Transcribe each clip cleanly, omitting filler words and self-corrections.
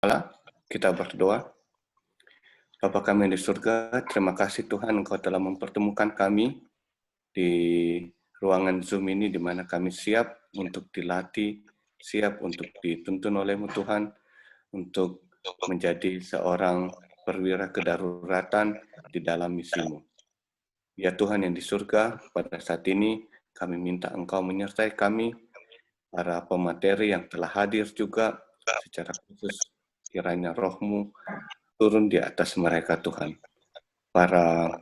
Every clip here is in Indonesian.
Allah, kita berdoa. Bapa kami yang di surga, terima kasih Tuhan Engkau telah mempertemukan kami di ruangan Zoom ini di mana kami siap untuk dilatih, siap untuk dituntun oleh-Mu Tuhan, untuk menjadi seorang perwira kedaruratan di dalam misi-Mu. Ya Tuhan yang di surga, pada saat ini kami minta Engkau menyertai kami, para pemateri yang telah hadir juga secara khusus, kiranya Roh-Mu turun di atas mereka Tuhan. Para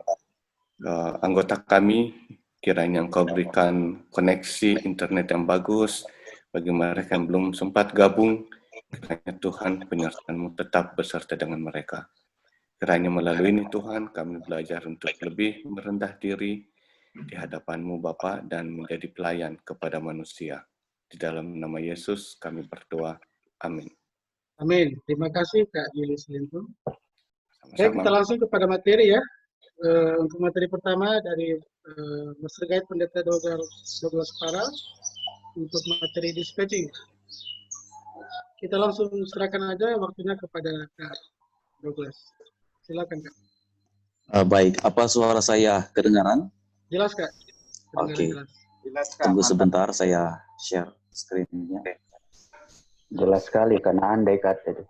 anggota kami, kiranya Engkau berikan koneksi internet yang bagus, bagi mereka yang belum sempat gabung, kiranya Tuhan penyertaan-Mu tetap beserta dengan mereka. Kiranya melalui ini Tuhan, kami belajar untuk lebih merendah diri di hadapan-Mu Bapa dan menjadi pelayan kepada manusia. Di dalam nama Yesus kami berdoa. Amin. Amin. Terima kasih Kak Julius Lintu. Baik, kita Sama-sama. langsung kepada materi ya. Untuk materi pertama dari Master Guide Pendeta Douglas Para untuk materi dispatching. Kita langsung serahkan aja waktunya kepada Kak Douglas. Silakan Kak. Baik, apa suara saya kedengaran? Jelas Kak. Oke. Jelas. Tunggu sebentar, saya share screen-nya. Jelas sekali karena andai kata itu.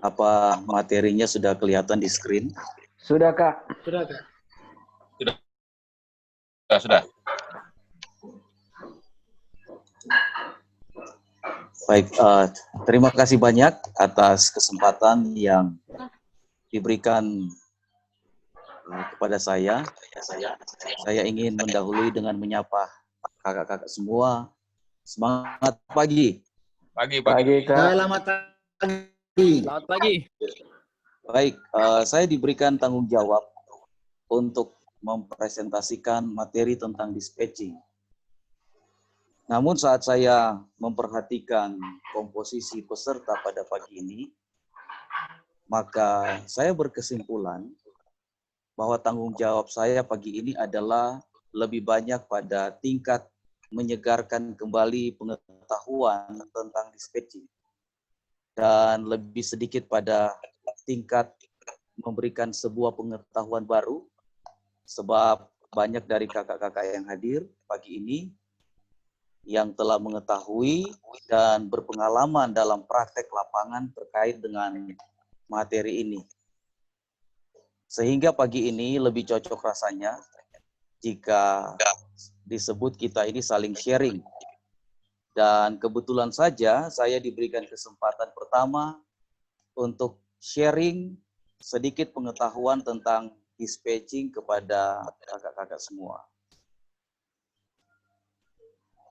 Apa materinya sudah kelihatan di screen? Sudah Kak. Sudah Kak. Sudah. Baik, terima kasih banyak atas kesempatan yang diberikan kepada saya. Saya ingin mendahului dengan menyapa kakak-kakak semua. Semangat pagi. Pagi. Kak. Selamat pagi. Selamat pagi. Baik, saya diberikan tanggung jawab untuk mempresentasikan materi tentang dispatching. Namun saat saya memperhatikan komposisi peserta pada pagi ini, maka saya berkesimpulan bahwa tanggung jawab saya pagi ini adalah lebih banyak pada tingkat menyegarkan kembali pengetahuan tentang dispatching dan lebih sedikit pada tingkat memberikan sebuah pengetahuan baru, sebab banyak dari kakak-kakak yang hadir pagi ini yang telah mengetahui dan berpengalaman dalam praktek lapangan terkait dengan materi ini. Sehingga pagi ini lebih cocok rasanya jika disebut kita ini saling sharing. Dan kebetulan saja saya diberikan kesempatan pertama untuk sharing sedikit pengetahuan tentang dispatching kepada kakak-kakak semua.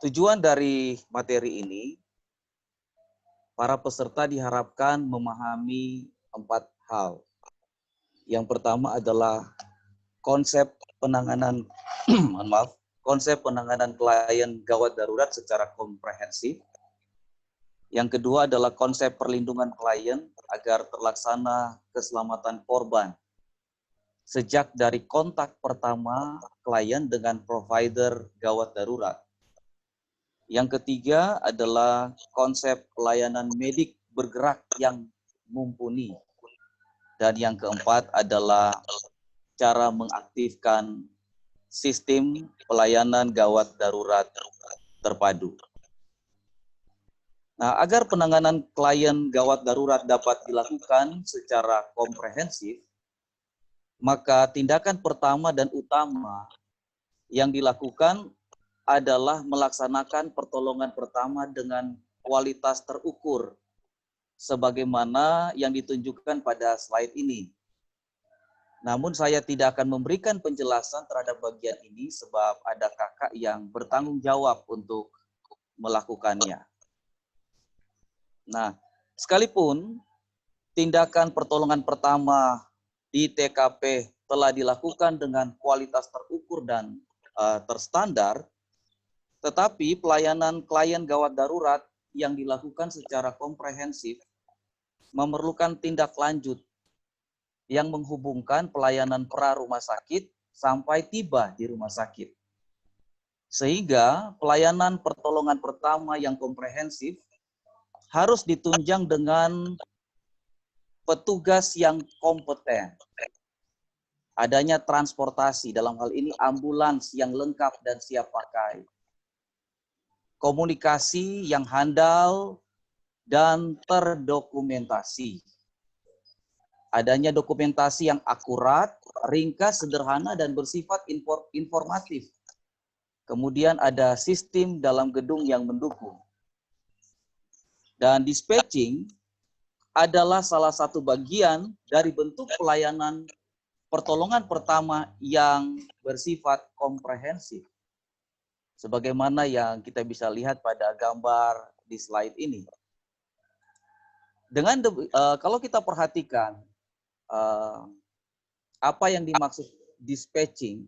Tujuan dari materi ini, para peserta diharapkan memahami 4 hal. Yang pertama adalah konsep penanganan konsep penanganan klien gawat darurat secara komprehensif. Yang kedua adalah konsep perlindungan klien agar terlaksana keselamatan korban sejak dari kontak pertama klien dengan provider gawat darurat. Yang ketiga adalah konsep pelayanan medik bergerak yang mumpuni. Dan yang keempat adalah cara mengaktifkan sistem pelayanan gawat darurat terpadu. Nah, agar penanganan klien gawat darurat dapat dilakukan secara komprehensif, maka tindakan pertama dan utama yang dilakukan adalah melaksanakan pertolongan pertama dengan kualitas terukur, sebagaimana yang ditunjukkan pada slide ini. Namun saya tidak akan memberikan penjelasan terhadap bagian ini sebab ada kakak yang bertanggung jawab untuk melakukannya. Nah, sekalipun tindakan pertolongan pertama di TKP telah dilakukan dengan kualitas terukur dan terstandar, tetapi pelayanan klien gawat darurat yang dilakukan secara komprehensif memerlukan tindak lanjut yang menghubungkan pelayanan pra rumah sakit sampai tiba di rumah sakit. Sehingga pelayanan pertolongan pertama yang komprehensif harus ditunjang dengan petugas yang kompeten. Adanya transportasi, dalam hal ini ambulans yang lengkap dan siap pakai. Komunikasi yang handal dan terdokumentasi. Adanya dokumentasi yang akurat, ringkas, sederhana, dan bersifat informatif. Kemudian ada sistem dalam gedung yang mendukung. Dan dispatching adalah salah satu bagian dari bentuk pelayanan pertolongan pertama yang bersifat komprehensif. Sebagaimana yang kita bisa lihat pada gambar di slide ini. Kalau kita perhatikan apa yang dimaksud dispatching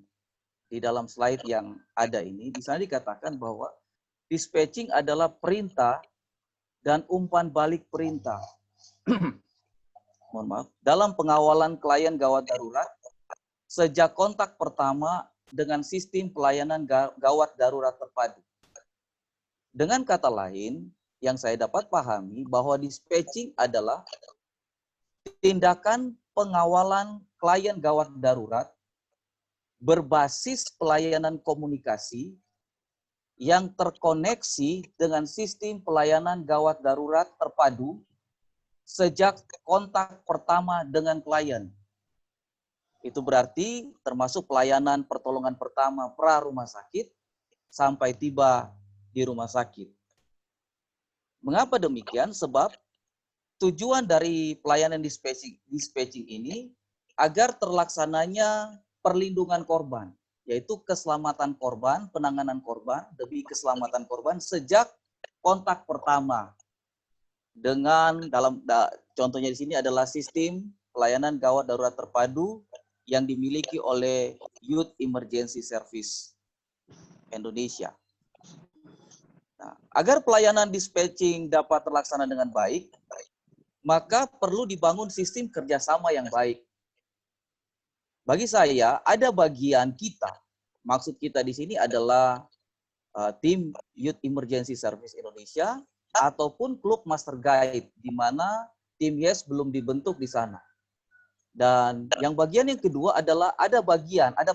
di dalam slide yang ada ini, di sana dikatakan bahwa dispatching adalah perintah dan umpan balik perintah. Mohon maaf, dalam pengawalan klien gawat darurat sejak kontak pertama dengan sistem pelayanan gawat darurat terpadu. Dengan kata lain, yang saya dapat pahami bahwa dispatching adalah tindakan pengawalan klien gawat darurat berbasis pelayanan komunikasi yang terkoneksi dengan sistem pelayanan gawat darurat terpadu sejak kontak pertama dengan klien. Itu berarti termasuk pelayanan pertolongan pertama pra rumah sakit sampai tiba di rumah sakit. Mengapa demikian? Sebab tujuan dari pelayanan dispatching ini agar terlaksananya perlindungan korban, yaitu keselamatan korban, penanganan korban, demi keselamatan korban sejak kontak pertama. Contohnya di sini adalah sistem pelayanan gawat darurat terpadu yang dimiliki oleh Youth Emergency Service Indonesia. Nah, agar pelayanan dispatching dapat terlaksana dengan baik, maka perlu dibangun sistem kerjasama yang baik. Bagi saya, ada bagian kita. Maksud kita di sini adalah tim Youth Emergency Service Indonesia ataupun klub Master Guide, di mana tim YES belum dibentuk di sana. Dan yang bagian yang kedua adalah ada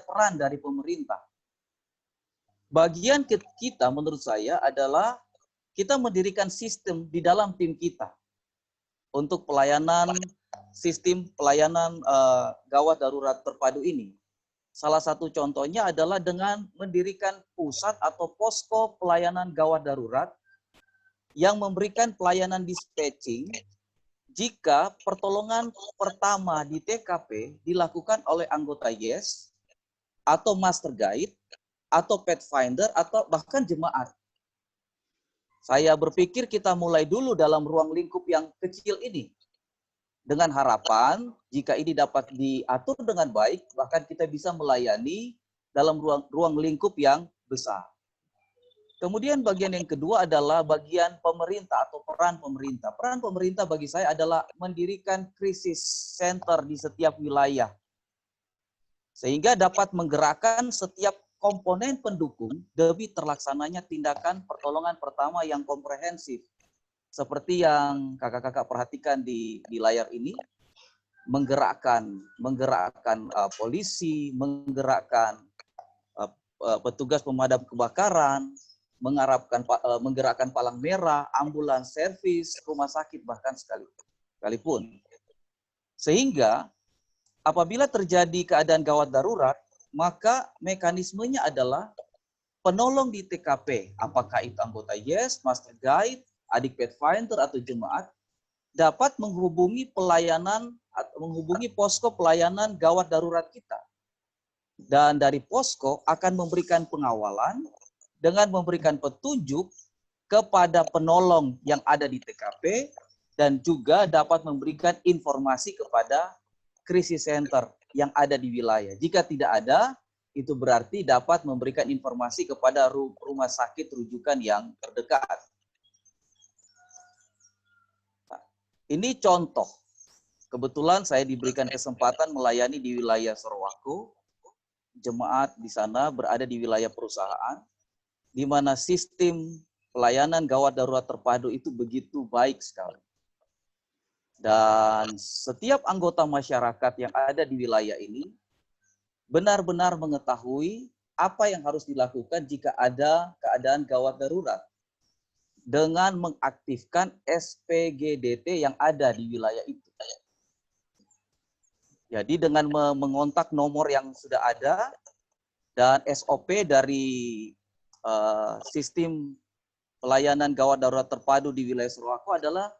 peran dari pemerintah. Bagian kita menurut saya adalah kita mendirikan sistem di dalam tim kita untuk sistem pelayanan gawat darurat terpadu ini. Salah satu contohnya adalah dengan mendirikan pusat atau posko pelayanan gawat darurat yang memberikan pelayanan dispatching jika pertolongan pertama di TKP dilakukan oleh anggota YES atau Master Guide atau Pathfinder atau bahkan jemaat. Saya berpikir kita mulai dulu dalam ruang lingkup yang kecil ini. Dengan harapan jika ini dapat diatur dengan baik, bahkan kita bisa melayani dalam ruang lingkup yang besar. Kemudian bagian yang kedua adalah bagian pemerintah atau peran pemerintah. Peran pemerintah bagi saya adalah mendirikan krisis center di setiap wilayah. Sehingga dapat menggerakkan setiap komponen pendukung demi terlaksananya tindakan pertolongan pertama yang komprehensif. Seperti yang kakak-kakak perhatikan di layar ini, menggerakkan polisi, menggerakkan petugas pemadam kebakaran, menggerakkan palang merah, ambulans servis, rumah sakit bahkan sekalipun. Sehingga apabila terjadi keadaan gawat darurat, maka mekanismenya adalah penolong di TKP, apakah itu anggota YES, Master Guide, adik Pathfinder atau jemaat, dapat menghubungi posko pelayanan gawat darurat kita. Dan dari posko akan memberikan pengawalan dengan memberikan petunjuk kepada penolong yang ada di TKP dan juga dapat memberikan informasi kepada krisis center yang ada di wilayah. Jika tidak ada, itu berarti dapat memberikan informasi kepada rumah sakit rujukan yang terdekat. Ini contoh Kebetulan saya diberikan kesempatan melayani di wilayah Sorowako. Jemaat di sana berada di wilayah perusahaan, di mana sistem pelayanan gawat darurat terpadu itu begitu baik sekali. Dan setiap anggota masyarakat yang ada di wilayah ini benar-benar mengetahui apa yang harus dilakukan jika ada keadaan gawat darurat dengan mengaktifkan SPGDT yang ada di wilayah itu. Jadi dengan mengontak nomor yang sudah ada dan SOP dari sistem pelayanan gawat darurat terpadu di wilayah Sorowako adalah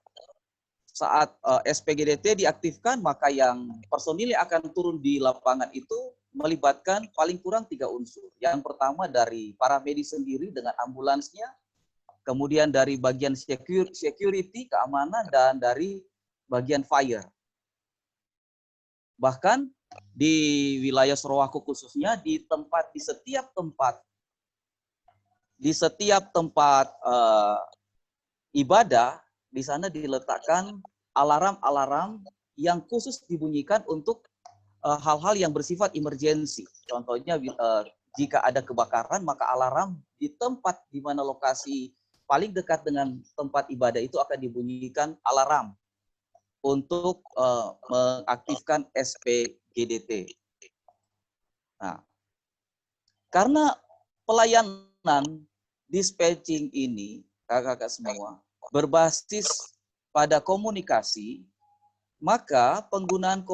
saat SPGDT diaktifkan, maka yang personil yang akan turun di lapangan itu melibatkan paling kurang 3 unsur. Yang pertama dari para medis sendiri dengan ambulansnya, kemudian dari bagian security, keamanan, dan dari bagian fire. Bahkan di wilayah Sorowako khususnya di setiap tempat ibadah di sana diletakkan alarm-alarm yang khusus dibunyikan untuk hal-hal yang bersifat emergensi. Contohnya jika ada kebakaran, maka alarm di tempat di mana lokasi paling dekat dengan tempat ibadah itu akan dibunyikan alarm untuk mengaktifkan SPGDT. Nah, karena pelayanan dispatching ini, kakak-kakak semua, berbasis pada komunikasi, maka penggunaan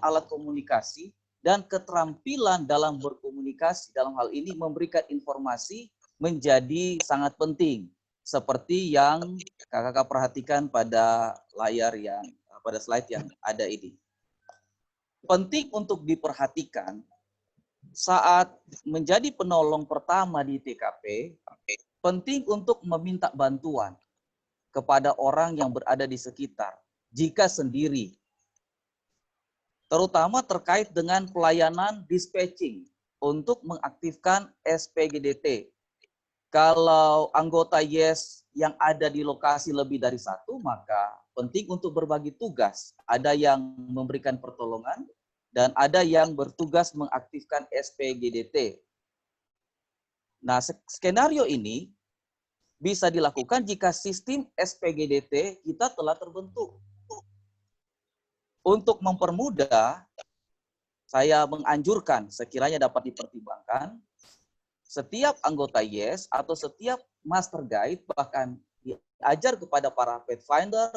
alat komunikasi dan keterampilan dalam berkomunikasi dalam hal ini memberikan informasi menjadi sangat penting. Seperti yang kakak-kakak perhatikan pada slide yang ada ini. Penting untuk diperhatikan saat menjadi penolong pertama di TKP, penting untuk meminta bantuan kepada orang yang berada di sekitar jika sendiri. Terutama terkait dengan pelayanan dispatching untuk mengaktifkan SPGDT. Kalau anggota YES yang ada di lokasi lebih dari 1, maka penting untuk berbagi tugas. Ada yang memberikan pertolongan dan ada yang bertugas mengaktifkan SPGDT. Nah, skenario ini bisa dilakukan jika sistem SPGDT kita telah terbentuk. Untuk mempermudah, saya menganjurkan sekiranya dapat dipertimbangkan, setiap anggota YES atau setiap master guide bahkan diajar kepada para pathfinder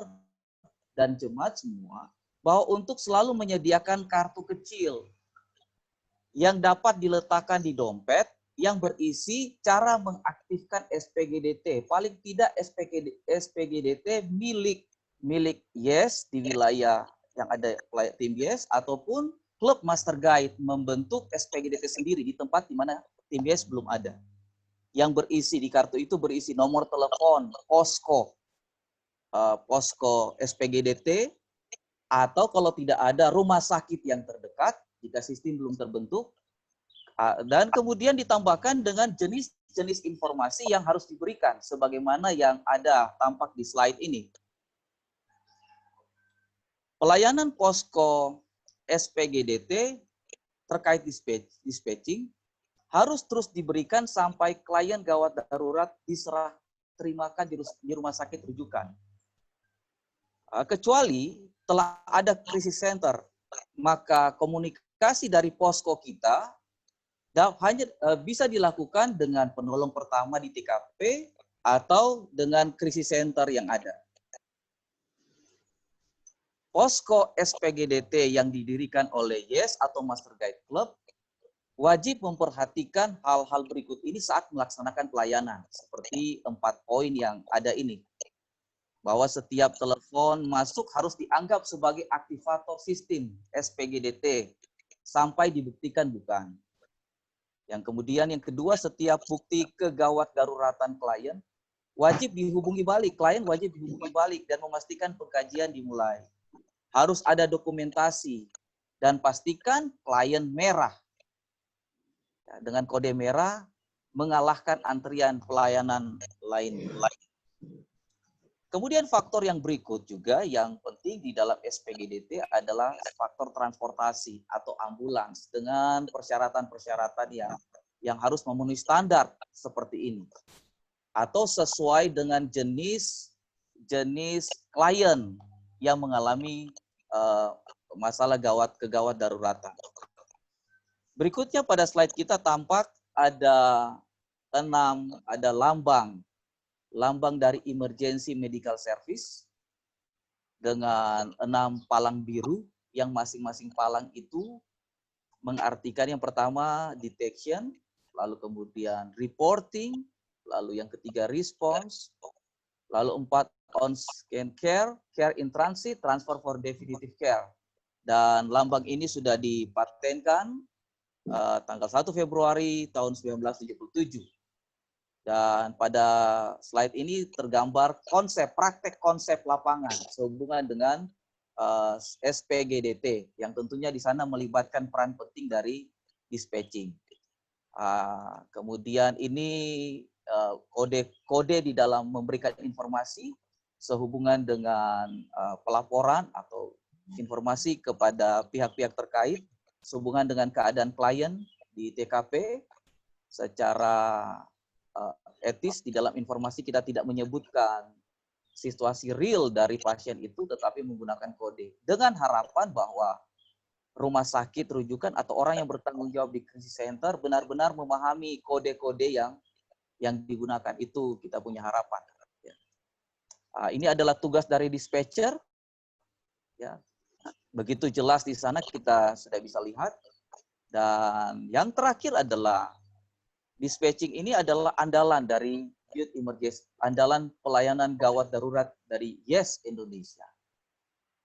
dan jemaat semua bahwa untuk selalu menyediakan kartu kecil yang dapat diletakkan di dompet yang berisi cara mengaktifkan SPGDT. Paling tidak SPGDT milik YES di wilayah yang ada tim YES ataupun klub master guide membentuk SPGDT sendiri di tempat di mana tim YES belum ada. Yang berisi di kartu itu berisi nomor telepon, posko SPGDT, atau kalau tidak ada rumah sakit yang terdekat jika sistem belum terbentuk, dan kemudian ditambahkan dengan jenis-jenis informasi yang harus diberikan sebagaimana yang ada tampak di slide ini. Pelayanan posko SPGDT terkait dispatching harus terus diberikan sampai klien gawat darurat diserah terimakan di rumah sakit rujukan. Kecuali telah ada krisis center, maka komunikasi dari posko kita hanya bisa dilakukan dengan penolong pertama di TKP atau dengan krisis center yang ada. Posko SPGDT yang didirikan oleh YES atau Master Guide Club wajib memperhatikan hal-hal berikut ini saat melaksanakan pelayanan, seperti 4 poin yang ada ini. Bahwa setiap telepon masuk harus dianggap sebagai aktivator sistem SPGDT sampai dibuktikan bukan. Yang kemudian yang kedua, setiap bukti kegawat daruratan klien wajib dihubungi balik. Klien wajib dihubungi balik dan memastikan pengkajian dimulai. Harus ada dokumentasi dan pastikan klien merah. Dengan kode merah mengalahkan antrian pelayanan lain. Kemudian faktor yang berikut juga yang penting di dalam SPGDT adalah faktor transportasi atau ambulans dengan persyaratan-persyaratan yang harus memenuhi standar seperti ini atau sesuai dengan jenis klien yang mengalami masalah kegawat daruratan. Berikutnya pada slide kita tampak ada lambang dari emergency medical service dengan 6 palang biru yang masing-masing palang itu mengartikan yang pertama detection, lalu kemudian reporting, lalu yang ketiga response, lalu 4 on-scan care, care in transit, transfer for definitive care. Dan lambang ini sudah dipatenkan tanggal 1 Februari tahun 1977. Dan pada slide ini tergambar praktek konsep lapangan sehubungan dengan SPGDT yang tentunya di sana melibatkan peran penting dari dispatching. Kemudian ini kode di dalam memberikan informasi sehubungan dengan pelaporan atau informasi kepada pihak-pihak terkait sehubungan dengan keadaan klien di TKP secara etis. Di dalam informasi kita tidak menyebutkan situasi real dari pasien itu, tetapi menggunakan kode. Dengan harapan bahwa rumah sakit rujukan atau orang yang bertanggung jawab di krisis center benar-benar memahami kode-kode yang digunakan. Itu kita punya harapan. Ini adalah tugas dari dispatcher. Ya, begitu jelas di sana kita sudah bisa lihat. Dan yang terakhir adalah dispatching ini adalah andalan dari Youth Emergency, andalan pelayanan gawat darurat dari YES Indonesia.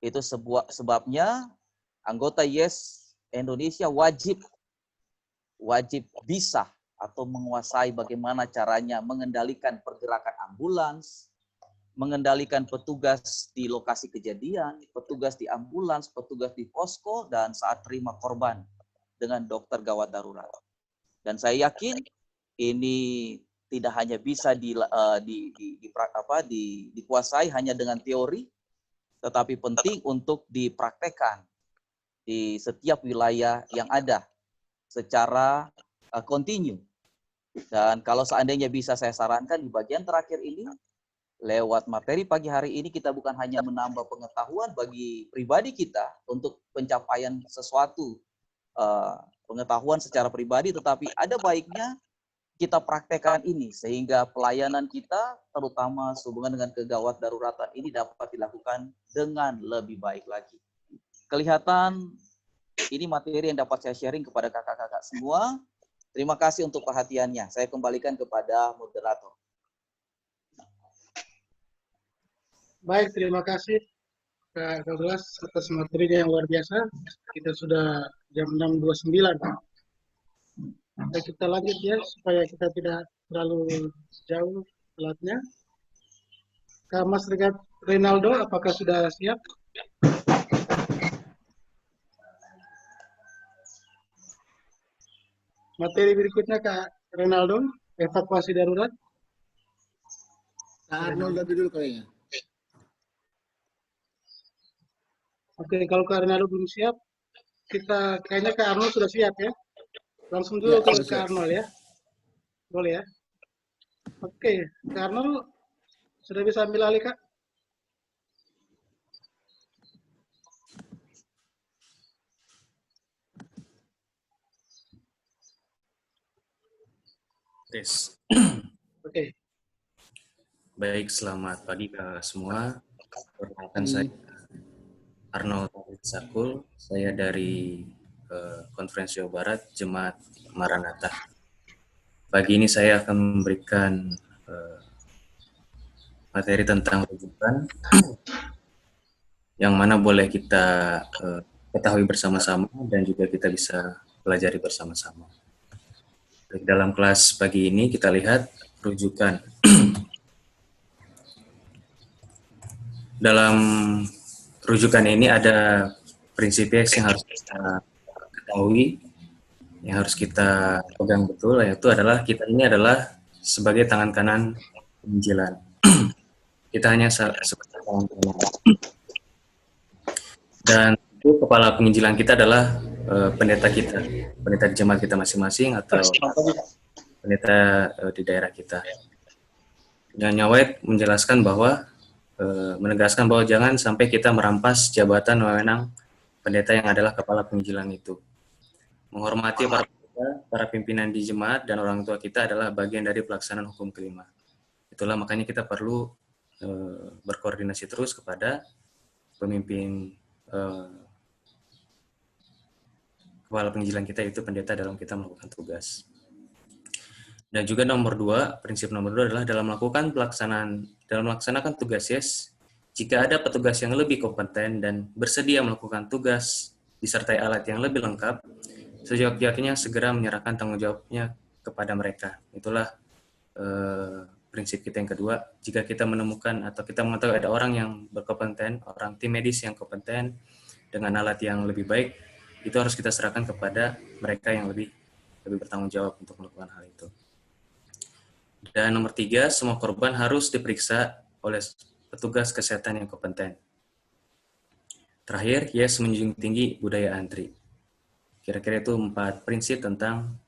Itu sebabnya anggota YES Indonesia wajib bisa atau menguasai bagaimana caranya mengendalikan pergerakan ambulans, mengendalikan petugas di lokasi kejadian, petugas di ambulans, petugas di posko, dan saat terima korban dengan dokter gawat darurat. Dan saya yakin ini tidak hanya bisa dikuasai hanya dengan teori, tetapi penting untuk dipraktekkan di setiap wilayah yang ada secara kontinu. Dan kalau seandainya bisa saya sarankan di bagian terakhir ini, lewat materi pagi hari ini kita bukan hanya menambah pengetahuan bagi pribadi kita untuk pencapaian sesuatu pengetahuan secara pribadi, tetapi ada baiknya kita praktekkan ini sehingga pelayanan kita terutama sehubungan dengan kegawat daruratan ini dapat dilakukan dengan lebih baik lagi. Kelihatan ini materi yang dapat saya sharing kepada kakak-kakak semua. Terima kasih untuk perhatiannya. Saya kembalikan kepada moderator. Baik, terima kasih Kak Douglas atas materinya yang luar biasa. Kita sudah jam 6.29. Kita lanjut ya, supaya kita tidak terlalu jauh telatnya. Kak Mas Renaldo, apakah sudah siap? Materi berikutnya Kak Renaldo, evakuasi darurat. Kak Arnold lebih dulu kayaknya. Oke, kalau Kak Renaldo belum siap, kayaknya Kak Arnold sudah siap ya. Langsung dulu ke Kak Arnold ya. Boleh ya? Oke, Kak Arnold sudah bisa ambil alih, Kak? Tes. Oke. Baik, selamat pagi ke semua. Perkenalkan saya Arnold Sakul. Saya dari Konferensi Jawa Barat, Jemaat Maranatha. Pagi ini saya akan memberikan materi tentang rujukan yang mana boleh kita ketahui bersama-sama dan juga kita bisa pelajari bersama-sama. Dalam kelas pagi ini kita lihat rujukan. Dalam rujukan ini ada prinsip yang harus kita ketahui, yang harus kita pegang betul, yaitu adalah kita ini adalah sebagai tangan kanan penginjilan. Kita hanya sebatas dan itu kepala penginjilan kita adalah pendeta kita, pendeta di jemaat kita masing-masing atau pendeta di daerah kita. Nyonya White menjelaskan bahwa menegaskan bahwa jangan sampai kita merampas jabatan wewenang pendeta yang adalah kepala penginjilan itu. Menghormati para pimpinan di jemaat dan orang tua kita adalah bagian dari pelaksanaan hukum kelima. Itulah makanya kita perlu berkoordinasi terus kepada pemimpin kepala penginjilan kita, itu pendeta, dalam kita melakukan tugas. Dan juga prinsip nomor 2 adalah dalam melaksanakan tugas jika ada petugas yang lebih kompeten dan bersedia melakukan tugas disertai alat yang lebih lengkap, sejak-jaknya segera menyerahkan tanggung jawabnya kepada mereka. Itulah prinsip kita yang kedua. Jika kita menemukan atau kita mengetahui ada orang yang berkompeten, orang tim medis yang kompeten dengan alat yang lebih baik, itu harus kita serahkan kepada mereka yang lebih bertanggung jawab untuk melakukan hal itu. Dan nomor 3, semua korban harus diperiksa oleh petugas kesehatan yang kompeten. Terakhir, Yes menjunjung tinggi budaya antri. Kira-kira itu 4 prinsip tentang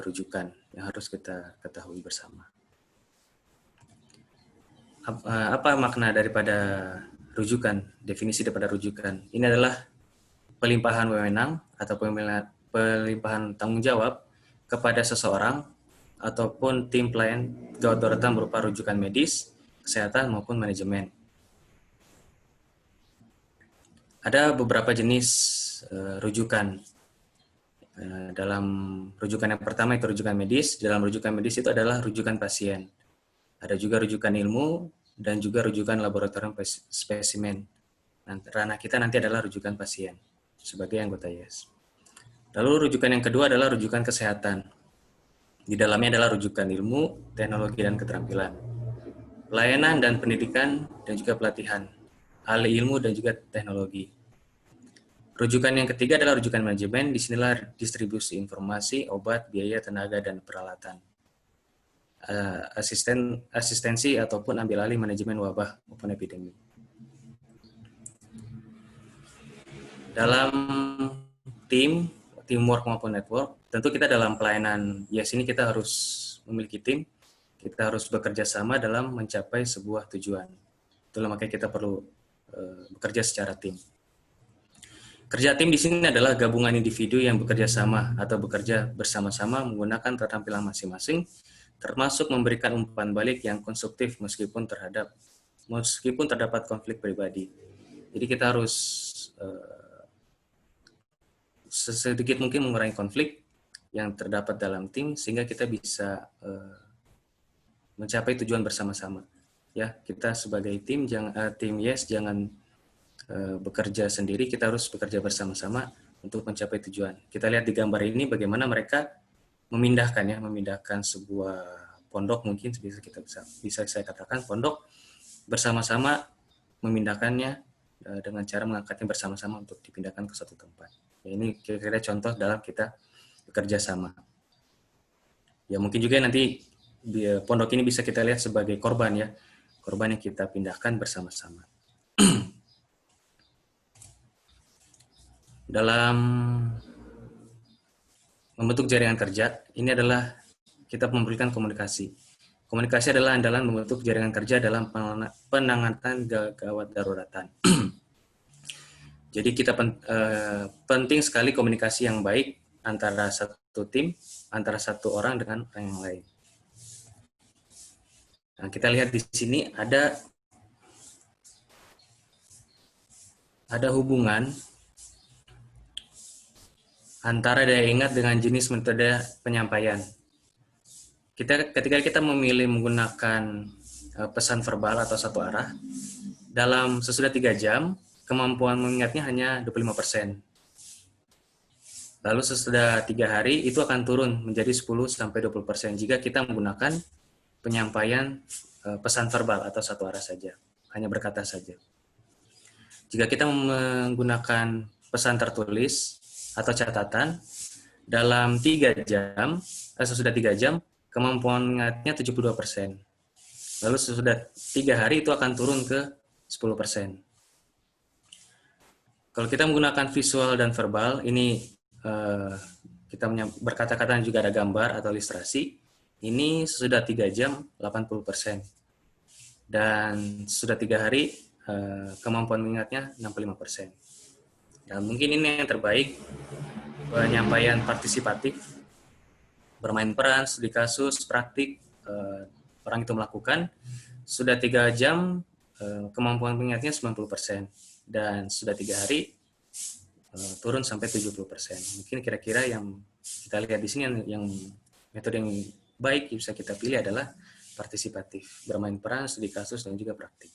rujukan yang harus kita ketahui bersama. Apa makna daripada rujukan, definisi daripada rujukan? Ini adalah pelimpahan wewenang atau pelimpahan tanggung jawab kepada seseorang ataupun tim pelayan gawat daruratan berupa rujukan medis, kesehatan, maupun manajemen. Ada beberapa jenis rujukan. Dalam rujukan yang pertama itu rujukan medis. Dalam rujukan medis itu adalah rujukan pasien. Ada juga rujukan ilmu dan juga rujukan laboratorium spesimen. Ranah kita nanti adalah rujukan pasien sebagai anggota YES. Lalu rujukan yang kedua adalah rujukan kesehatan. Di dalamnya adalah rujukan ilmu, teknologi, dan keterampilan, pelayanan dan pendidikan, dan juga pelatihan, ahli ilmu dan juga teknologi. Rujukan yang ketiga adalah rujukan manajemen. Disinilah distribusi informasi, obat, biaya, tenaga, dan peralatan. Asistensi ataupun ambil alih manajemen wabah maupun epidemi. Dalam teamwork maupun network, tentu kita dalam pelayanan YES ini kita harus memiliki tim, kita harus bekerja sama dalam mencapai sebuah tujuan. Itulah makanya kita perlu bekerja secara tim. Kerja tim di sini adalah gabungan individu yang bekerja sama atau bekerja bersama-sama menggunakan keterampilan masing-masing, termasuk memberikan umpan balik yang konstruktif meskipun terdapat konflik pribadi. Jadi kita harus sedikit mungkin mengurangi konflik yang terdapat dalam tim sehingga kita bisa mencapai tujuan bersama-sama. Ya, kita sebagai tim YES jangan bekerja sendiri, kita harus bekerja bersama-sama untuk mencapai tujuan. Kita lihat di gambar ini bagaimana mereka memindahkan sebuah pondok, mungkin bisa saya katakan pondok, bersama-sama memindahkannya dengan cara mengangkatnya bersama-sama untuk dipindahkan ke suatu tempat. Ya, ini kira-kira contoh dalam kita bekerja sama. Ya, mungkin juga nanti pondok ini bisa kita lihat sebagai korban ya, korban yang kita pindahkan bersama-sama. Dalam membentuk jaringan kerja, ini adalah kita memberikan komunikasi. Komunikasi adalah andalan membentuk jaringan kerja dalam penanganan gawat daruratan. Jadi kita penting sekali komunikasi yang baik antara satu tim, antara satu orang dengan orang yang lain. Nah, kita lihat di sini ada hubungan antara daya ingat dengan jenis metode penyampaian. Ketika kita memilih menggunakan pesan verbal atau satu arah, dalam sesudah 3 jam, kemampuan mengingatnya hanya 25%. Lalu sesudah 3 hari, itu akan turun menjadi 10-20% jika kita menggunakan penyampaian pesan verbal atau satu arah saja, hanya berkata saja. Jika kita menggunakan pesan tertulis atau catatan, dalam 3 jam, sesudah 3 jam, kemampuan mengingatnya 72%. Lalu sesudah 3 hari itu akan turun ke 10%. Kalau kita menggunakan visual dan verbal, ini kita berkata-kata dan juga ada gambar atau ilustrasi. Ini sesudah 3 jam 80%. Dan sudah 3 hari kemampuan mengingatnya 65%. Dan mungkin ini yang terbaik, penyampaian partisipatif, bermain peran, studi kasus, praktik, orang itu melakukan, sudah 3 jam kemampuan mengingatnya 90%. Dan sudah 3 hari turun sampai 70%. Mungkin kira-kira yang kita lihat di sini yang metode yang baik bisa kita pilih adalah partisipatif, bermain peran, studi kasus, dan juga praktik.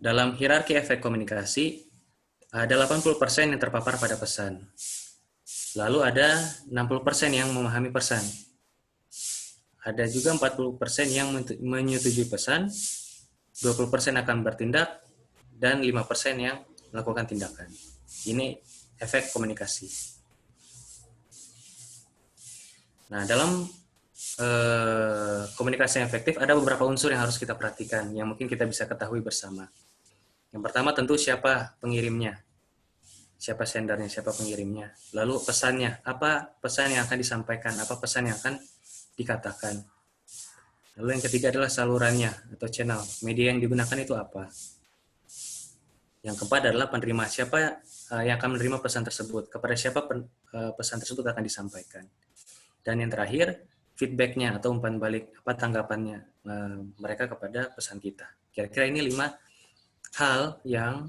Dalam hierarki efek komunikasi, ada 80% yang terpapar pada pesan. Lalu ada 60% yang memahami pesan. Ada juga 40% yang menyetujui pesan, 20% akan bertindak, dan 5% yang melakukan tindakan. Ini efek komunikasi. Nah, dalam komunikasi yang efektif ada beberapa unsur yang harus kita perhatikan, yang mungkin kita bisa ketahui bersama. Yang pertama tentu siapa pengirimnya, siapa sendernya, siapa pengirimnya. Lalu pesannya, apa pesan yang akan disampaikan, apa pesan yang akan dikatakan. Lalu yang ketiga adalah salurannya atau channel, media yang digunakan itu apa. Yang keempat adalah penerima, siapa yang akan menerima pesan tersebut, kepada siapa pesan tersebut akan disampaikan. Dan yang terakhir, feedback-nya atau umpan balik, apa tanggapannya mereka kepada pesan kita. Kira-kira ini 5 hal yang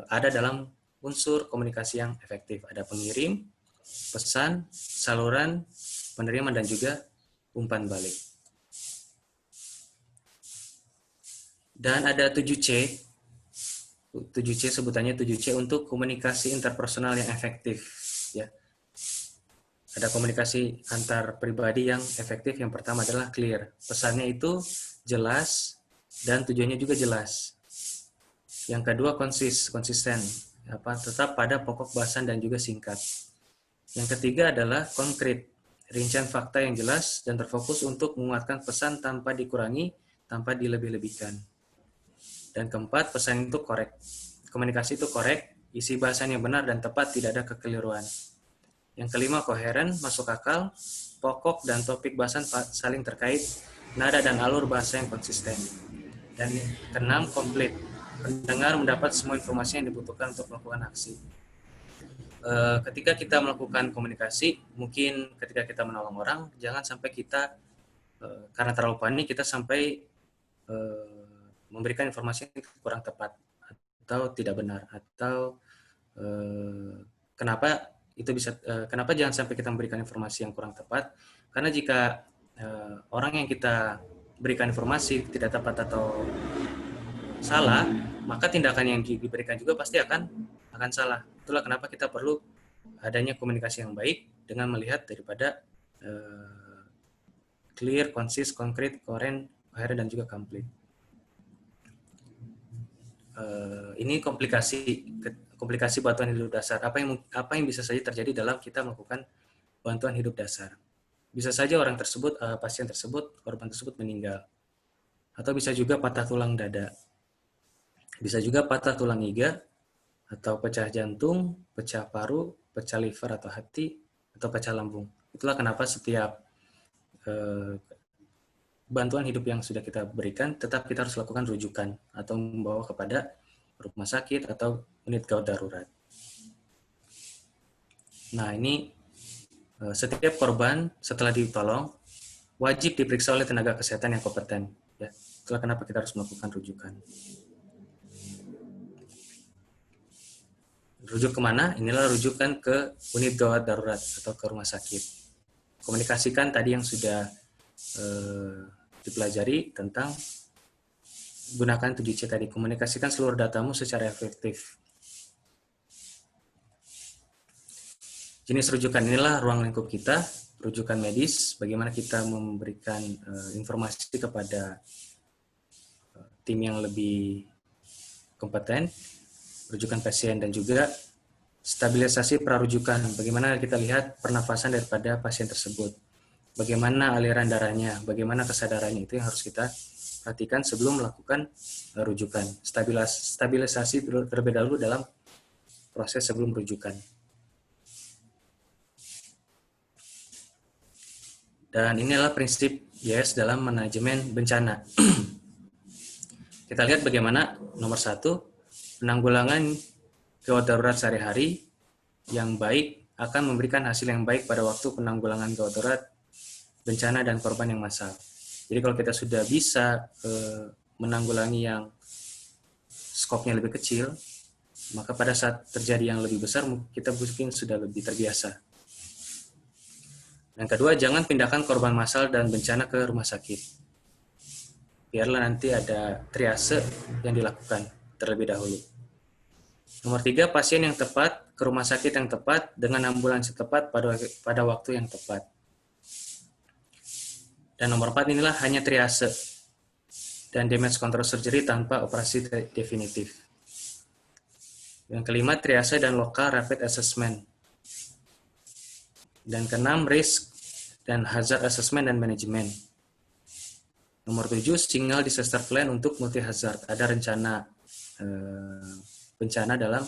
ada dalam unsur komunikasi yang efektif. Ada pengirim, pesan, saluran, penerima, dan juga umpan balik. Dan ada 7C, 7C sebutannya 7C untuk komunikasi interpersonal yang efektif. Ya. Ada komunikasi antar pribadi yang efektif. Yang pertama adalah clear. Pesannya itu jelas dan tujuannya juga jelas. Yang kedua konsisten, tetap pada pokok bahasan dan juga singkat. Yang ketiga adalah konkret, rincian fakta yang jelas dan terfokus untuk menguatkan pesan tanpa dikurangi, tanpa dilebih-lebihkan. Dan keempat, pesan itu korek. Komunikasi itu korek, isi bahasan yang benar dan tepat, tidak ada kekeliruan. Yang kelima, koheren, masuk akal, pokok dan topik bahasan saling terkait, nada dan alur bahasa yang konsisten. Dan keenam, komplit. Pendengar mendapat semua informasi yang dibutuhkan untuk melakukan aksi. Ketika kita melakukan komunikasi, mungkin ketika kita menolong orang, jangan sampai kita, karena terlalu panik, kita sampai memberikan informasi yang kurang tepat atau tidak benar, atau kenapa jangan sampai kita memberikan informasi yang kurang tepat, karena jika orang yang kita berikan informasi tidak tepat atau salah, maka tindakan yang diberikan juga pasti akan salah. Itulah kenapa kita perlu adanya komunikasi yang baik dengan melihat daripada clear, konsis, konkret, koheren, dan juga complete. Ini komplikasi bantuan hidup dasar. Apa yang bisa saja terjadi dalam kita melakukan bantuan hidup dasar. Bisa saja orang tersebut, pasien tersebut, korban tersebut meninggal. Atau bisa juga patah tulang dada. Bisa juga patah tulang iga, atau pecah jantung, pecah paru, pecah liver atau hati, atau pecah lambung. Itulah kenapa setiap bantuan hidup yang sudah kita berikan, tetap kita harus lakukan rujukan atau membawa kepada rumah sakit atau unit gawat darurat. Nah, ini setiap korban setelah ditolong wajib diperiksa oleh tenaga kesehatan yang kompeten. Ya, itulah kenapa kita harus melakukan rujukan. Rujuk kemana? Inilah rujukan ke unit gawat darurat atau ke rumah sakit. Komunikasikan tadi yang sudah dipelajari tentang gunakan 7C tadi. Komunikasikan seluruh datamu secara efektif. Jenis rujukan inilah ruang lingkup kita, rujukan medis, bagaimana kita memberikan informasi kepada tim yang lebih kompeten, rujukan pasien, dan juga stabilisasi prarujukan, bagaimana kita lihat pernafasan daripada pasien tersebut. bagaimana aliran darahnya, bagaimana kesadarannya, itu yang harus kita perhatikan sebelum melakukan rujukan. Stabilisasi terlebih dahulu dalam proses sebelum rujukan. Dan inilah prinsip YES dalam manajemen bencana. Kita lihat bagaimana nomor 1, penanggulangan gawat darurat sehari-hari yang baik akan memberikan hasil yang baik pada waktu penanggulangan gawat darurat, bencana, dan korban yang massal. Jadi kalau kita sudah bisa menanggulangi yang skopnya lebih kecil, maka pada saat terjadi yang lebih besar, kita mungkin sudah lebih terbiasa. Yang kedua, jangan pindahkan korban massal dan bencana ke rumah sakit. Biarlah nanti ada triase yang dilakukan terlebih dahulu. Nomor 3, pasien yang tepat ke rumah sakit yang tepat dengan ambulans yang tepat pada waktu yang tepat. Dan nomor 4, inilah hanya triase dan damage control surgery tanpa operasi definitif. Yang kelima, triase dan local rapid assessment. Dan keenam, risk dan hazard assessment dan manajemen. Nomor 7, single disaster plan untuk multi hazard. Ada rencana bencana dalam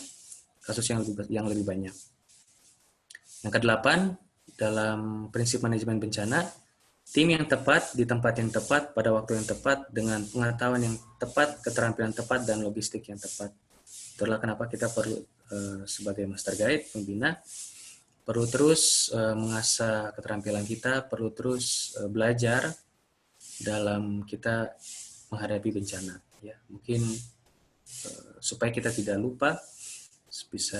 kasus yang lebih banyak. Yang ke-8, dalam prinsip manajemen bencana, tim yang tepat di tempat yang tepat pada waktu yang tepat dengan pengetahuan yang tepat, keterampilan tepat, dan logistik yang tepat. Itulah kenapa kita perlu sebagai master guide, pembina, perlu terus mengasah keterampilan kita, perlu terus belajar dalam kita menghadapi bencana. Ya, mungkin supaya kita tidak lupa, bisa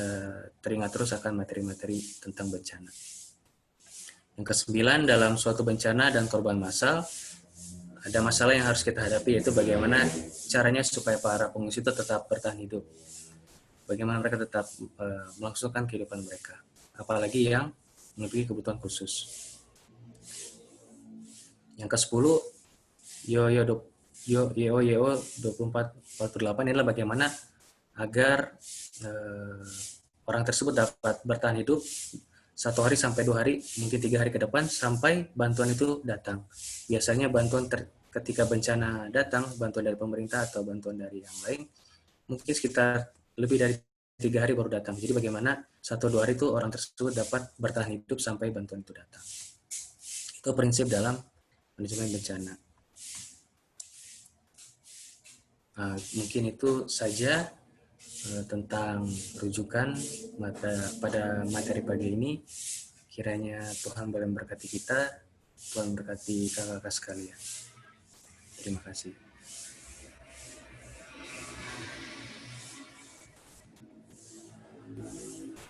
teringat terus akan materi-materi tentang bencana. Yang ke-9, dalam suatu bencana dan korban massal, ada masalah yang harus kita hadapi, yaitu bagaimana caranya supaya para pengungsi itu tetap bertahan hidup. Bagaimana mereka tetap melangsungkan kehidupan mereka, apalagi yang memiliki kebutuhan khusus. Yang ke-10, YO 2448 inilah bagaimana agar orang tersebut dapat bertahan hidup 1 hari sampai 2 hari, mungkin 3 hari ke depan sampai bantuan itu datang. Biasanya bantuan ketika bencana datang, bantuan dari pemerintah atau bantuan dari yang lain, mungkin sekitar lebih dari 3 hari baru datang. Jadi bagaimana 1-2 hari itu orang tersebut dapat bertahan hidup sampai bantuan itu datang. Itu prinsip dalam manajemen bencana. Nah, mungkin itu saja tentang rujukan pada materi pagi ini. Kiranya Tuhan boleh memberkati kita, Tuhan memberkati kakak-kakak sekalian. Terima kasih.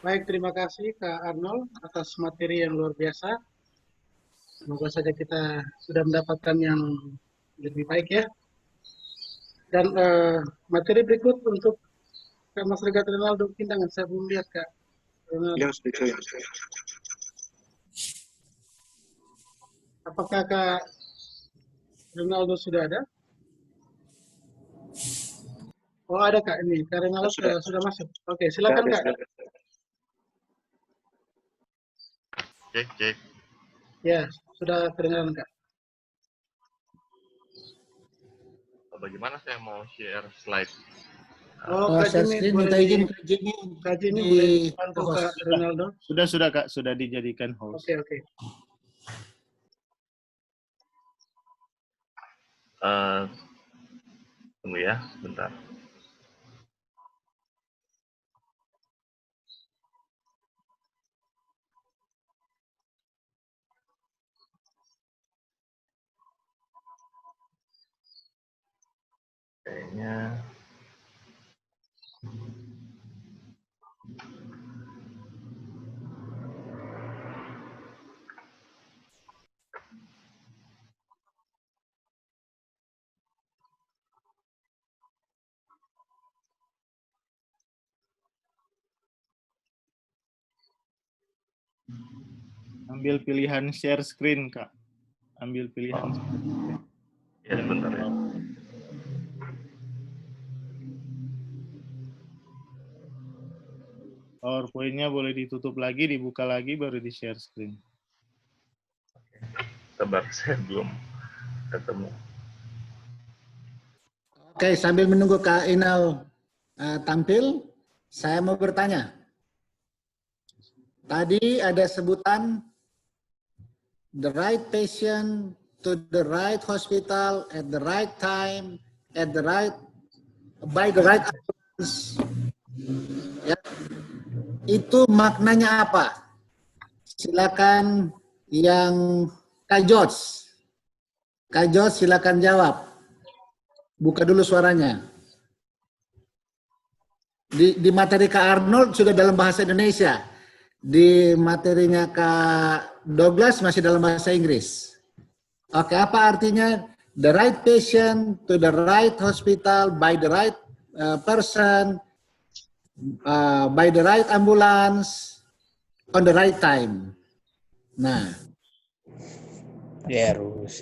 Baik, terima kasih Kak Arnold atas materi yang luar biasa. Semoga saja kita sudah mendapatkan yang lebih baik ya. Dan materi berikut untuk Kak Mas Regat Ronaldo Kindangan, saya belum lihat Kak Ronaldo. Apakah Kak Ronaldo sudah ada? Oh ada Kak, ini Kak Ronaldo sudah masuk. Oke, silakan Kak. Cek. Ya, sudah kedengaran Kak. Bagaimana saya mau share slide? Oh, Kak Jimmy, minta izin Kak Jimmy boleh bantu Kak Ronaldo? Sudah Kak, sudah dijadikan host. Oke. Tunggu ya, bentar. Kayaknya Ambil pilihan share screen, Kak. Ambil pilihan. ya bentar ya. PowerPoint-nya boleh ditutup lagi, dibuka lagi, baru di share screen. sabar, saya belum ketemu. Oke, sambil menunggu Kak Inal tampil, saya mau bertanya. Tadi ada sebutan the right patient to the right hospital at the right time, by the right ambulance. Ya. Itu maknanya apa? Silakan yang Kak George. Kak George silakan jawab. Buka dulu suaranya. Di materi Kak Arnold sudah dalam bahasa Indonesia. Di materinya Kak Douglas masih dalam bahasa Inggris. Oke, apa artinya the right patient to the right hospital by the right person, by the right ambulance, on the right time. Nah. Ya, harus.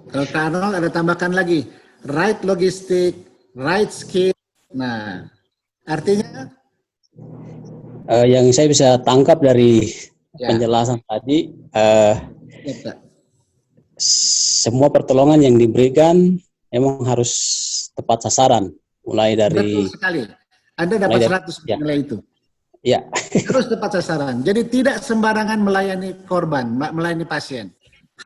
Kalau Kak Arnold ada tambahkan lagi, right logistik, right skill. Nah, artinya? Yang saya bisa tangkap dari penjelasan tadi, semua pertolongan yang diberikan memang harus tepat sasaran, mulai dari. Betul sekali. Anda dapat 100 nilai itu. Ya. Harus tepat sasaran. Jadi tidak sembarangan melayani korban, melayani pasien.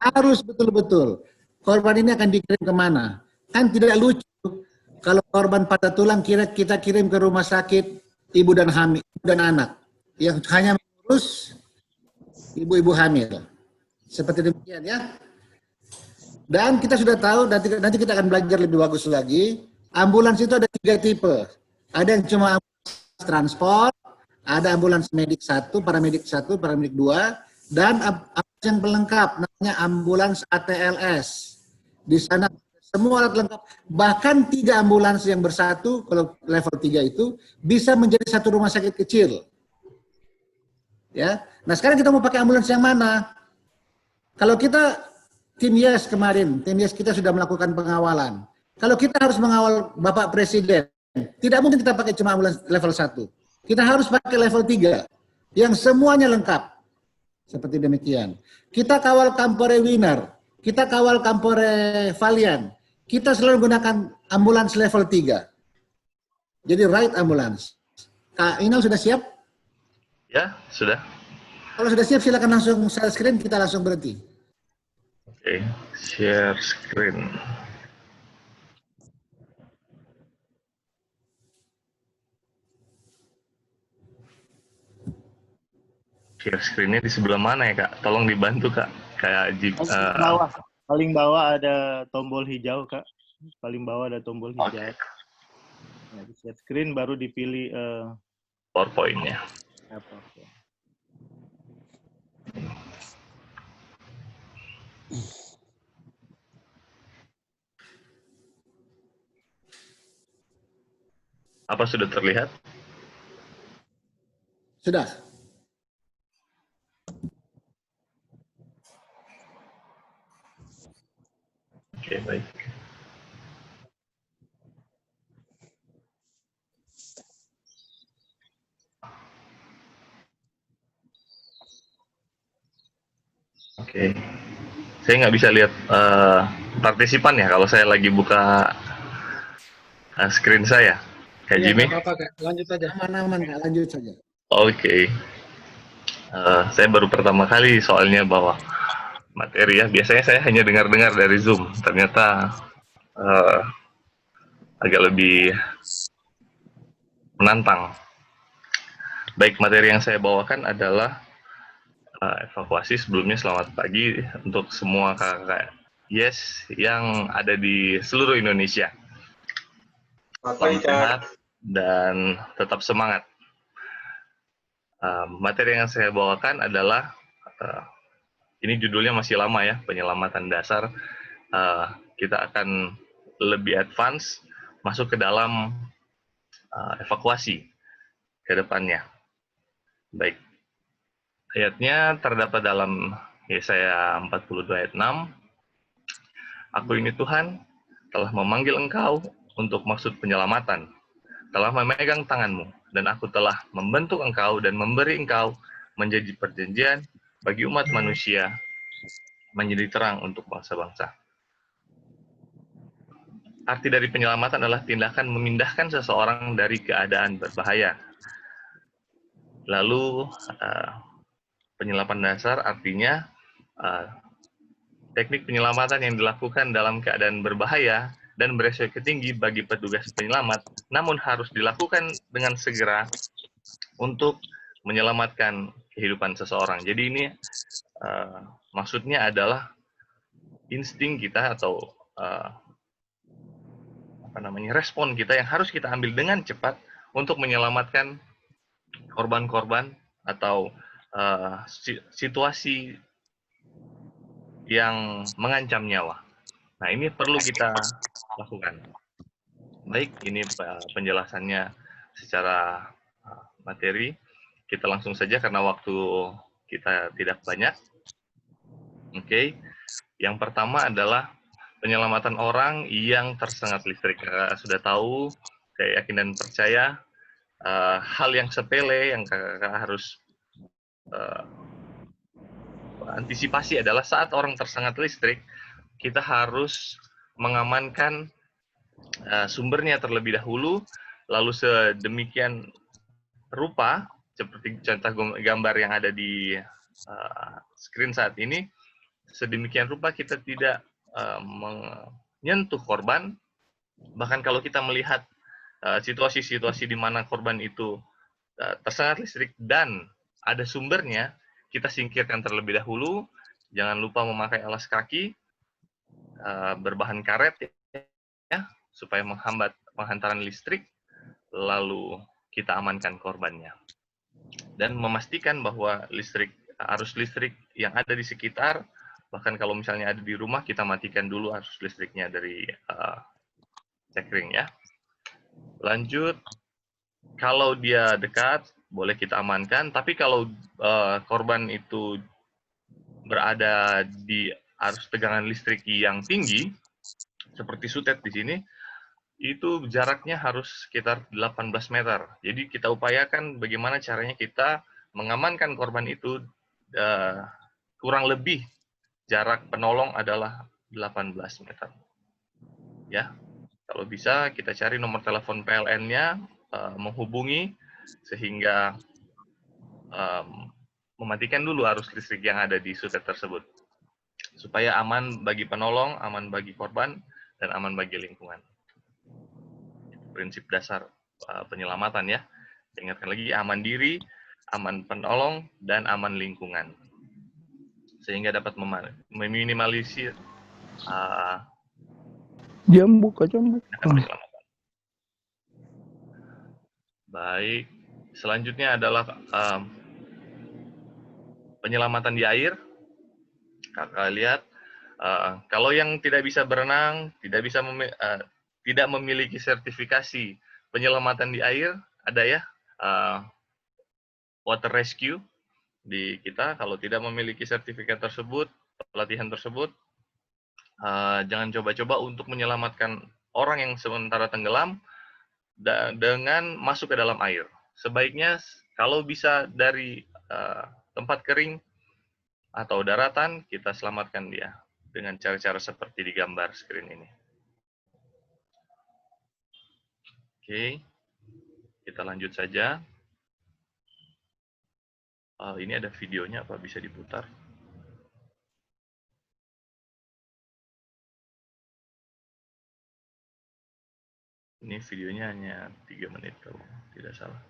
Harus betul-betul. Korban ini akan dikirim kemana? Kan tidak lucu kalau korban patah tulang kita kirim ke rumah sakit ibu dan hamil dan anak yang hanya mengurus ibu-ibu hamil. Seperti demikian ya. Dan kita sudah tahu, nanti kita akan belajar lebih bagus lagi. Ambulans itu ada 3 tipe. Ada yang cuma ambulans transport, ada ambulans medik 1, paramedik 1, paramedik 2, dan ambulans yang pelengkap namanya ambulans ATLS. Di sana semua alat lengkap, bahkan 3 ambulans yang bersatu, kalau level 3 itu, bisa menjadi satu rumah sakit kecil. Ya. Nah sekarang kita mau pakai ambulans yang mana? Kalau kita, tim YES kemarin, tim YES kita sudah melakukan pengawalan. Kalau kita harus mengawal Bapak Presiden, tidak mungkin kita pakai cuma ambulans level 1. Kita harus pakai level 3, yang semuanya lengkap. Seperti demikian. Kita kawal Campore Winner, kita kawal Campore Valiant, kita selalu gunakan ambulans level 3. Jadi right ambulans. Kak Inal sudah siap? Ya, sudah. Kalau sudah siap silakan langsung share screen, kita langsung berhenti. Oke, share screen. Share screen-nya di sebelah mana ya, Kak? Tolong dibantu, Kak. Kayak Paling bawah ada tombol hijau, Kak. Paling bawah ada tombol hijau. Okay. Nah, di share screen baru dipilih PowerPoint-nya. PowerPoint. Apa sudah terlihat? Sudah. Oke, baik. Oke. Saya nggak bisa lihat partisipan ya kalau saya lagi buka screen saya. Kayak Jimmy. Apa-apa, Kak. Lanjut aja. Aman-aman, Kak. Lanjut saja. Oke. Saya baru pertama kali soalnya bawa materi ya. Biasanya saya hanya dengar-dengar dari Zoom. Ternyata agak lebih menantang. Baik, materi yang saya bawakan adalah evakuasi. Sebelumnya selamat pagi untuk semua kakak YES yang ada di seluruh Indonesia. Selamat sehat dan tetap semangat. Materi yang saya bawakan adalah ini judulnya masih lama ya, penyelamatan dasar. Kita akan lebih advance masuk ke dalam evakuasi ke depannya. Baik. Ayatnya terdapat dalam Yesaya 42 ayat 6. Aku ini Tuhan telah memanggil engkau untuk maksud penyelamatan. telah memegang tanganmu, dan aku telah membentuk engkau dan memberi engkau menjadi perjanjian bagi umat manusia, menjadi terang untuk bangsa-bangsa. Arti dari penyelamatan adalah tindakan memindahkan seseorang dari keadaan berbahaya. Lalu, penyelamatan dasar artinya teknik penyelamatan yang dilakukan dalam keadaan berbahaya dan beresiko tinggi bagi petugas penyelamat, namun harus dilakukan dengan segera untuk menyelamatkan kehidupan seseorang. Jadi ini maksudnya adalah insting kita atau respon kita yang harus kita ambil dengan cepat untuk menyelamatkan korban-korban atau situasi yang mengancam nyawa. Nah, ini perlu kita lakukan. Baik, ini penjelasannya secara materi. Kita langsung saja karena waktu kita tidak banyak. Oke. Yang pertama adalah penyelamatan orang yang tersengat listrik. Sudah tahu, saya yakin dan percaya, hal yang sepele yang kakak harus antisipasi adalah saat orang tersengat listrik, kita harus mengamankan sumbernya terlebih dahulu, lalu sedemikian rupa, seperti contoh gambar yang ada di screen saat ini, sedemikian rupa kita tidak menyentuh korban. Bahkan kalau kita melihat situasi-situasi di mana korban itu tersengat listrik dan ada sumbernya, kita singkirkan terlebih dahulu. Jangan lupa memakai alas kaki berbahan karet ya, supaya menghambat penghantaran listrik, lalu kita amankan korbannya. Dan memastikan bahwa arus listrik yang ada di sekitar, bahkan kalau misalnya ada di rumah, kita matikan dulu arus listriknya dari checkring ya. Lanjut, kalau dia dekat, boleh kita amankan, tapi kalau korban itu berada di arus tegangan listrik yang tinggi, seperti sutet di sini, itu jaraknya harus sekitar 18 meter. Jadi kita upayakan bagaimana caranya kita mengamankan korban itu, kurang lebih jarak penolong adalah 18 meter. Ya, kalau bisa kita cari nomor telepon PLN-nya, menghubungi sehingga mematikan dulu arus listrik yang ada di sutet tersebut, supaya aman bagi penolong, aman bagi korban, dan aman bagi lingkungan. Prinsip dasar penyelamatan ya. Saya ingatkan lagi, aman diri, aman penolong, dan aman lingkungan. Sehingga dapat meminimalisir Jambuk. Baik, selanjutnya adalah penyelamatan di air. Kakak lihat, kalau yang tidak bisa berenang, tidak memiliki sertifikasi penyelamatan di air, ada ya, water rescue di kita. Kalau tidak memiliki sertifikat tersebut, pelatihan tersebut, jangan coba-coba untuk menyelamatkan orang yang sementara tenggelam dengan masuk ke dalam air. Sebaiknya kalau bisa dari tempat kering atau daratan, kita selamatkan dia dengan cara-cara seperti di gambar screen ini. Oke, kita lanjut saja. Ini ada videonya, apa bisa diputar? Ini videonya hanya 3 menit kalau tidak salah.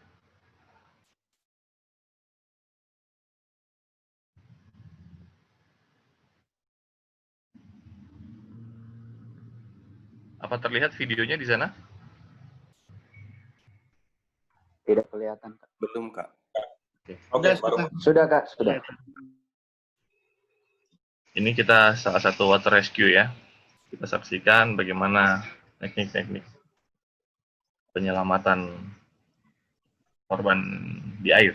Apa terlihat videonya di sana? Tidak kelihatan, Kak. Belum, Kak. Sudah, Kak. Sudah. Ini kita salah satu water rescue ya. Kita saksikan bagaimana teknik-teknik penyelamatan korban di air.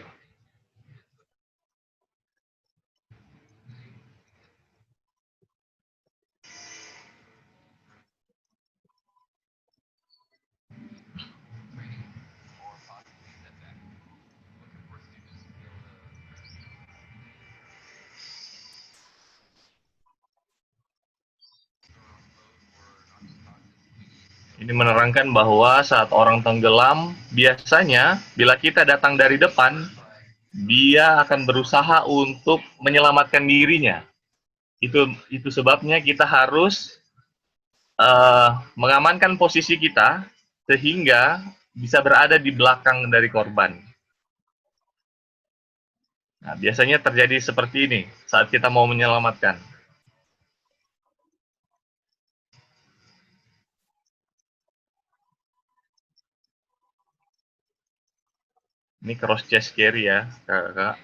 Ini menerangkan bahwa saat orang tenggelam, biasanya bila kita datang dari depan, dia akan berusaha untuk menyelamatkan dirinya. Itu sebabnya kita harus mengamankan posisi kita sehingga bisa berada di belakang dari korban. Nah, biasanya terjadi seperti ini saat kita mau menyelamatkan. Ini cross chest carry ya, kakak.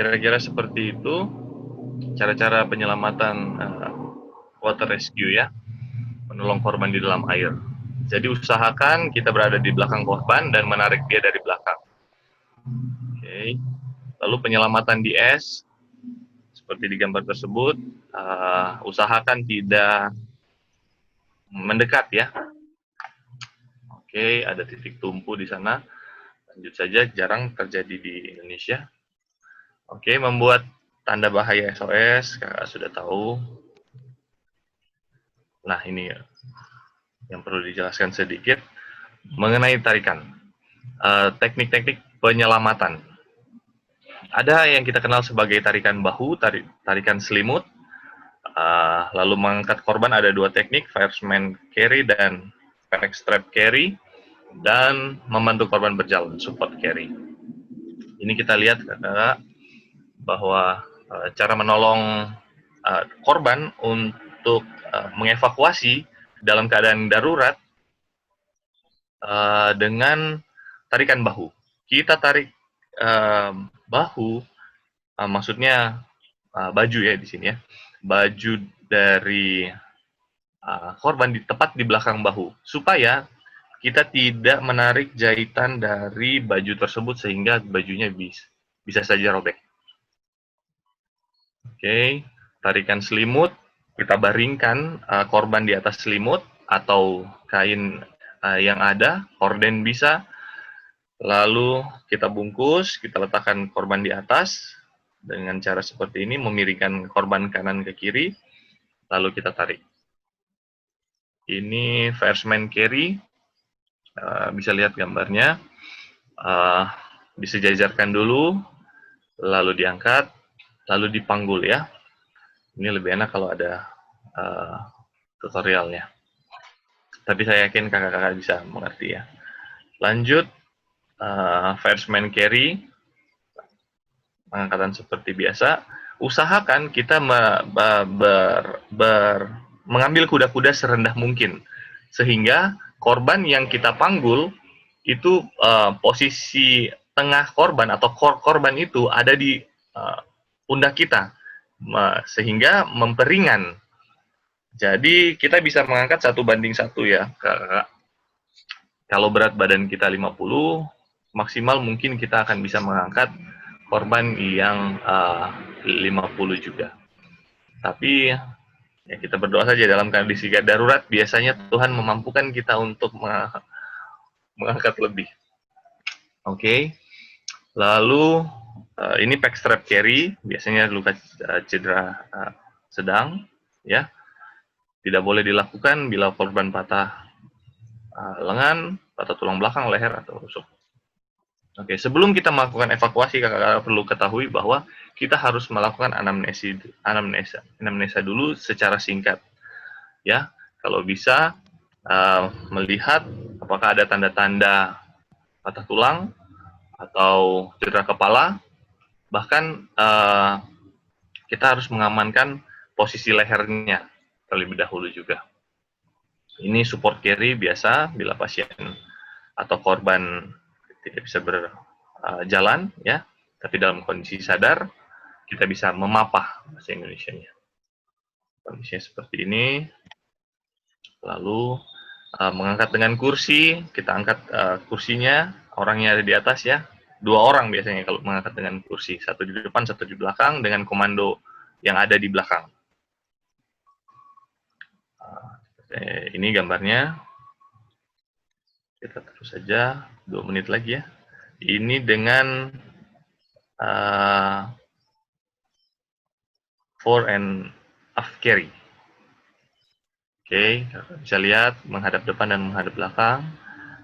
Kira-kira seperti itu cara-cara penyelamatan water rescue ya, menolong korban di dalam air. Jadi usahakan kita berada di belakang korban dan menarik dia dari belakang. Oke. Lalu penyelamatan di es, seperti di gambar tersebut, usahakan tidak mendekat ya. Oke, ada titik tumpu di sana. Lanjut saja, jarang terjadi di Indonesia. Oke, membuat tanda bahaya SOS, kakak sudah tahu. Nah, ini yang perlu dijelaskan sedikit mengenai tarikan. Teknik-teknik penyelamatan. Ada yang kita kenal sebagai tarikan bahu, tarikan selimut, lalu mengangkat korban ada dua teknik, fireman carry dan backstrap carry, dan membantu korban berjalan, support carry. Ini kita lihat kakak, bahwa cara menolong korban untuk mengevakuasi dalam keadaan darurat dengan tarikan bahu. Kita tarik bahu, maksudnya baju ya di sini ya, baju dari korban tepat di belakang bahu, supaya kita tidak menarik jahitan dari baju tersebut sehingga bajunya bisa saja robek. Oke, tarikan selimut, kita baringkan korban di atas selimut atau kain yang ada, horden bisa, lalu kita bungkus, kita letakkan korban di atas, dengan cara seperti ini, memiringkan korban kanan ke kiri, lalu kita tarik. Ini fireman carry, bisa lihat gambarnya, disejajarkan dulu, lalu diangkat, lalu dipanggul ya. Ini lebih enak kalau ada tutorialnya. Tapi saya yakin kakak-kakak bisa mengerti ya. Lanjut, fireman carry, pengangkatan seperti biasa. Usahakan kita mengambil kuda-kuda serendah mungkin, sehingga korban yang kita panggul itu posisi tengah korban atau korban itu ada di pundak kita, sehingga memperingan. Jadi kita bisa mengangkat 1:1 ya, kakak. Kalau berat badan kita 50, maksimal mungkin kita akan bisa mengangkat korban yang 50 juga. Tapi ya kita berdoa saja, dalam kondisi darurat biasanya Tuhan memampukan kita untuk mengangkat lebih. Oke. Lalu ini backstrap carry, biasanya luka cedera sedang ya. Tidak boleh dilakukan bila korban patah lengan, patah tulang belakang, leher, atau rusuk. Oke, sebelum kita melakukan evakuasi, kakak-kakak perlu ketahui bahwa kita harus melakukan anamnesa dulu secara singkat. Ya, kalau bisa melihat apakah ada tanda-tanda patah tulang atau cedera kepala. Bahkan kita harus mengamankan posisi lehernya terlebih dahulu juga. Ini support carry biasa bila pasien atau korban tidak bisa berjalan, ya, tapi dalam kondisi sadar, kita bisa memapah bahasa Indonesianya. Kondisinya seperti ini. Lalu mengangkat dengan kursi, kita angkat kursinya, orangnya ada di atas ya. 2 orang biasanya kalau mengangkat dengan kursi, 1 di depan, 1 di belakang, dengan komando yang ada di belakang. Ini gambarnya. Kita terus saja, 2 menit lagi ya. Ini dengan fore and aft carry. Oke, bisa lihat menghadap depan dan menghadap belakang.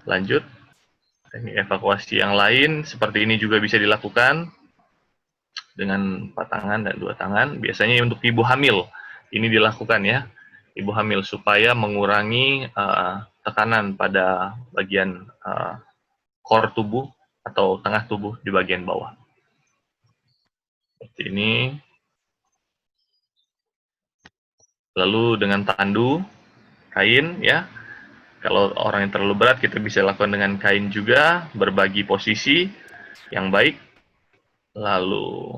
Lanjut. Teknik evakuasi yang lain seperti ini juga bisa dilakukan dengan 4 tangan dan 2 tangan. Biasanya untuk ibu hamil ini dilakukan ya, ibu hamil, supaya mengurangi tekanan pada bagian core tubuh atau tengah tubuh di bagian bawah. Seperti ini. Lalu dengan tandu, kain ya. Kalau orang yang terlalu berat, kita bisa lakukan dengan kain juga, berbagi posisi yang baik. Lalu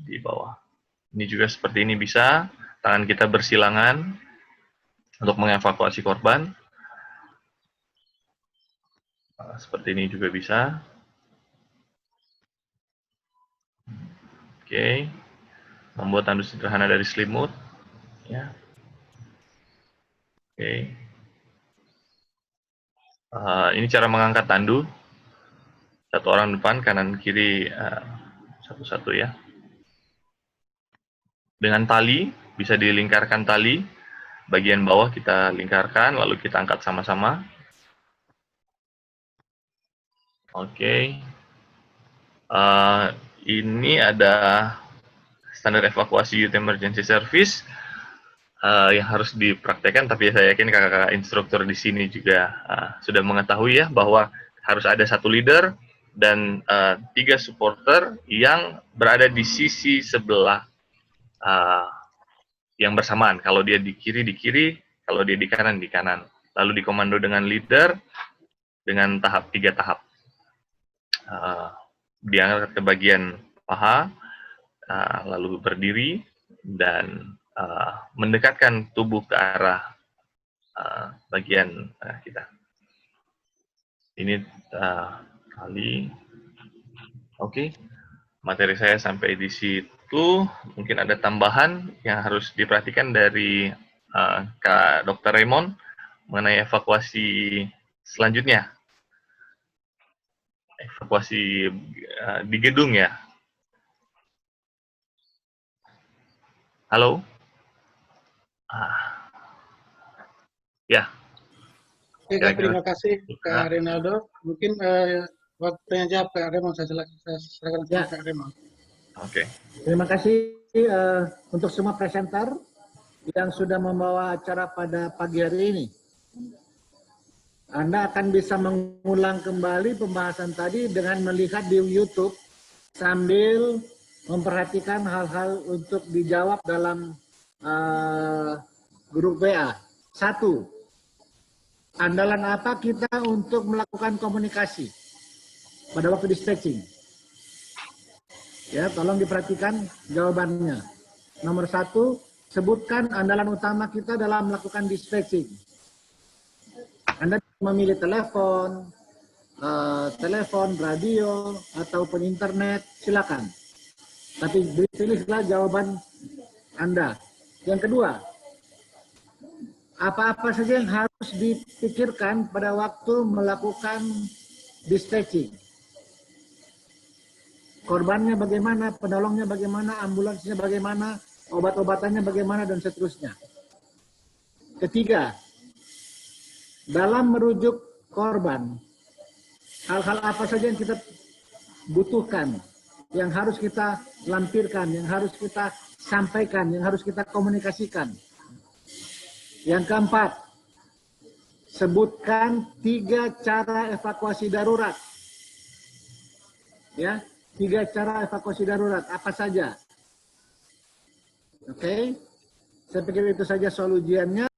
di bawah. Ini juga seperti ini bisa, tangan kita bersilangan untuk mengevakuasi korban. Seperti ini juga bisa. Oke. Membuat tandu sederhana dari selimut. Ya. Oke. Ini cara mengangkat tandu. 1 orang depan, kanan kiri satu-satu ya. Dengan tali, bisa dilingkarkan tali. Bagian bawah kita lingkarkan, lalu kita angkat sama-sama. Oke. Ini ada standar evakuasi Youth Emergency Service yang harus dipraktekkan, tapi saya yakin kakak-kakak instruktur di sini juga sudah mengetahui ya, bahwa harus ada 1 leader dan 3 supporter yang berada di sisi sebelah yang bersamaan. Kalau dia di kiri, kalau dia di kanan, di kanan. Lalu dikomando dengan leader dengan 3 tahap. Diangkat ke bagian paha, lalu berdiri, dan mendekatkan tubuh ke arah bagian kita. Ini kali. Oke, materi saya sampai di situ. Mungkin ada tambahan yang harus diperhatikan dari Kak Dr. Raymond mengenai evakuasi selanjutnya. Evakuasi di gedung ya. Halo? Ya. Oke, terima kasih Kak Rinaldo. Mungkin waktunya jawab Kak Raymond, saya silakan Ya. Kak Raymond. Oke. Terima kasih untuk semua presenter yang sudah membawa acara pada pagi hari ini. Anda akan bisa mengulang kembali pembahasan tadi dengan melihat di YouTube sambil memperhatikan hal-hal untuk dijawab dalam grup WA. 1. Andalan apa kita untuk melakukan komunikasi pada waktu dispatching? Ya, tolong diperhatikan jawabannya. Nomor 1, sebutkan andalan utama kita dalam melakukan dispatching. Anda memilih telepon, radio, ataupun internet, silakan. Tapi pilihlah jawaban Anda. Yang kedua, apa-apa saja yang harus dipikirkan pada waktu melakukan dispatching. Korbannya bagaimana, penolongnya bagaimana, ambulansnya bagaimana, obat-obatannya bagaimana, dan seterusnya. Ketiga, dalam merujuk korban, hal-hal apa saja yang kita butuhkan, yang harus kita lampirkan, yang harus kita sampaikan, yang harus kita komunikasikan. Yang keempat, sebutkan 3 cara evakuasi darurat. Ya, 3 cara evakuasi darurat, apa saja? Oke. Saya pikir itu saja soal ujiannya.